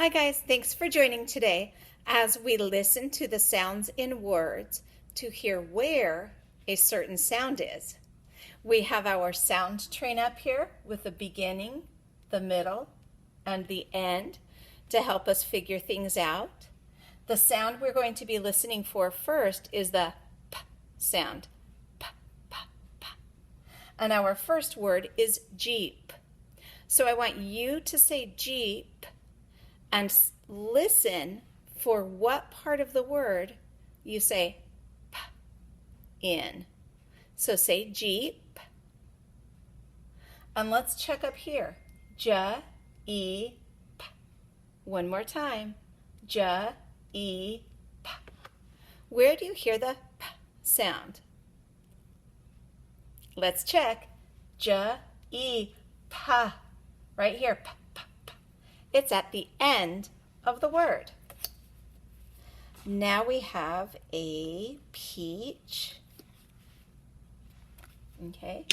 Hi guys, thanks for joining today as we listen to the sounds in words to hear where a certain sound is. We have our sound train up here with the beginning, the middle, and the end to help us figure things out. The sound we're going to be listening for first is the p sound. P, p, p. And our first word is Jeep. So I want you to say Jeep and listen for what part of the word you say p in. So say Jeep. And let's check up here. J, E, P. One more time. J, E, P. Where do you hear the P sound? Let's check. J, E, P. Right here. P, P, P. It's at the end of the word. Now we have a peach. Okay.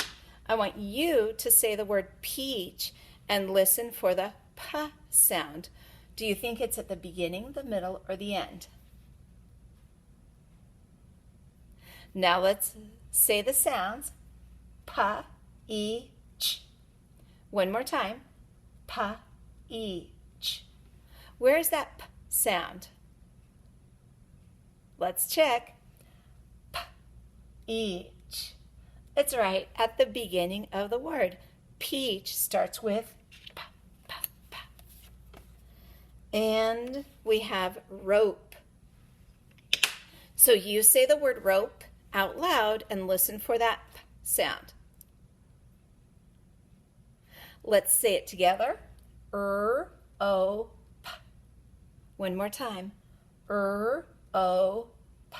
I want you to say the word peach and listen for the P sound. Do you think it's at the beginning, the middle, or the end? Now let's say the sounds. P, E, ch. One more time. P, E, ch. Where is that P sound? Let's check. P, E, ch. It's right at the beginning of the word. Peach starts with P, P, P. And we have rope. So you say the word rope out loud and listen for that P sound. Let's say it together. O, P. One more time. O, P.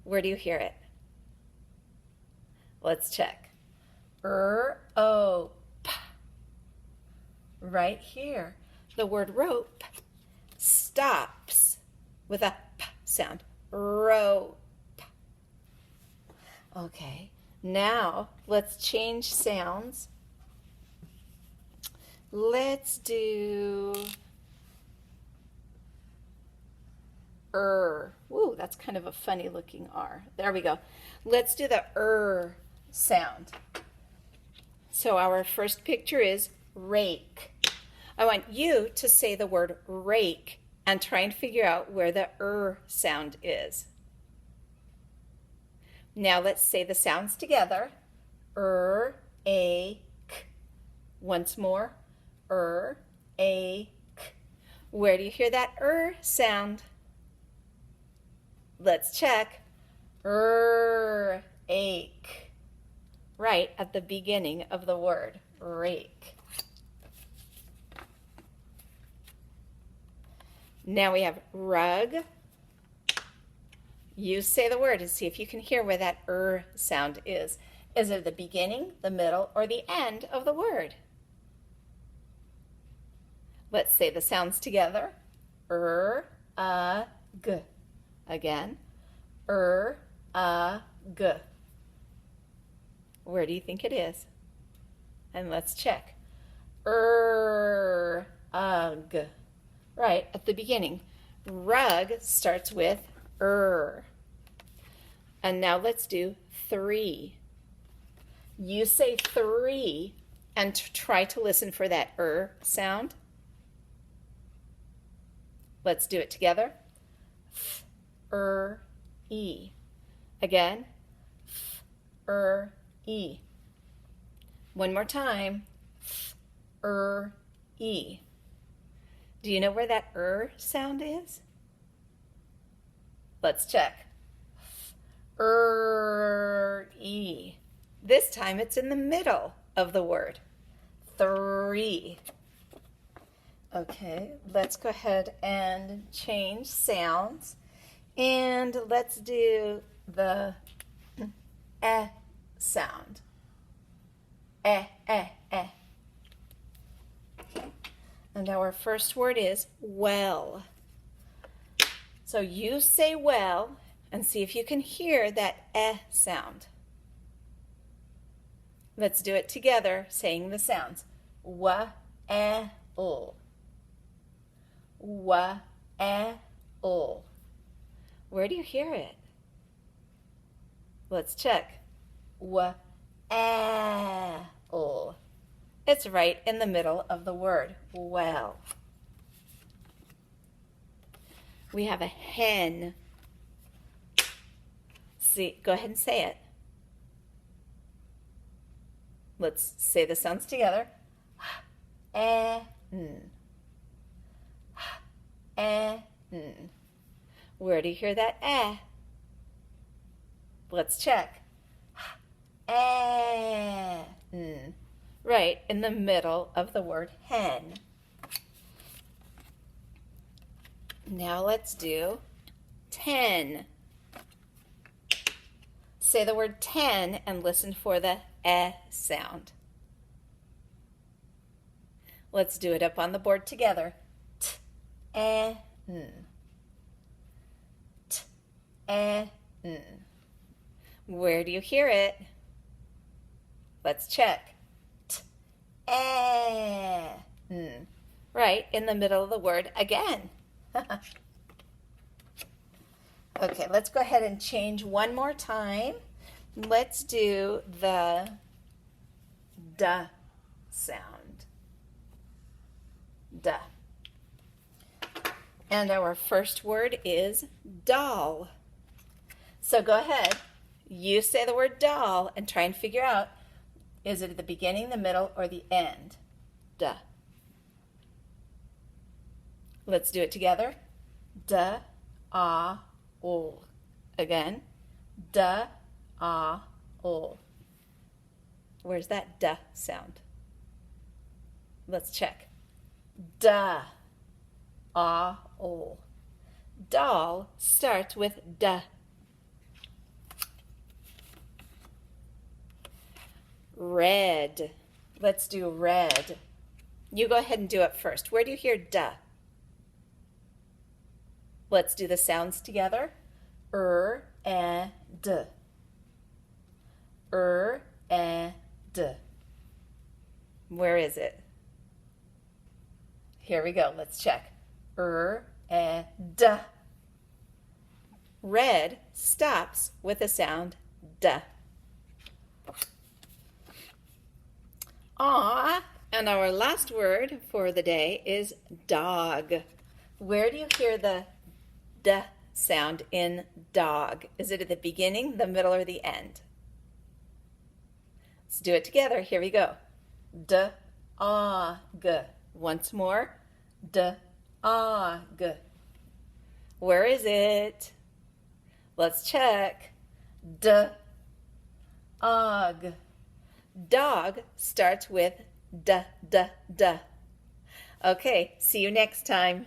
Where do you hear it? Let's check. O, P. Right here. The word rope stops with a P sound. Rope. Okay, now let's change sounds. Let's do Ooh, that's kind of a funny looking R. There we go. Let's do the sound. So our first picture is rake. I want you to say the word rake and try and figure out where the sound is. Now let's say the sounds together. A, k. Once more. A, k. Where do you hear that sound? Let's check. Ache. Right at the beginning of the word. Rake. Now we have rug. You say the word and see if you can hear where that sound is. Is it the beginning, the middle, or the end of the word? Let's say the sounds together. G. Again. G. Where do you think it is? And let's check. G. Right at the beginning. Rug starts with And now let's do 3. You say 3 and try to listen for that sound. Let's do it together. E. Again. E. One more time. E. Do you know where that sound is? Let's check. E. This time it's in the middle of the word. 3. Okay, let's go ahead and change sounds. And let's do the sound. Okay. And our first word is well. So you say well and see if you can hear that sound. Let's do it together, saying the sounds. Well. Well. Where do you hear it? Let's check. Well. It's right in the middle of the word, well. We have a hen. See, go ahead and say it. Let's say the sounds together. Where do you hear that eh? Let's check. Right in the middle of the word hen. Now let's do 10. Say the word 10 and listen for the eh sound. Let's do it up on the board together. T-en. T-en. Where do you hear it? Let's check. T-en. Right in the middle of the word again. Okay, let's go ahead and change one more time. Let's do the duh sound. Duh. And our first word is doll. So go ahead, you say the word doll and try and figure out, is it at the beginning, the middle, or the end? Duh. Let's do it together. Duh, ah, ol. Again. Duh, ah, ol. Where's that duh sound? Let's check. Duh, ah, ol. Doll starts with duh. Red. Let's do red. You go ahead and do it first. Where do you hear duh? Let's do the sounds together. And d. And d. Where is it? Here we go. Let's check. And d. Red stops with the sound duh. Aw, and our last word for the day is dog. Where do you hear the D sound in dog? Is it at the beginning, the middle, or the end? Let's do it together. Here we go. D-A-G. Once more. D-A-G. Where is it? Let's check. D-A-G. Dog starts with D-D-D. Okay, see you next time.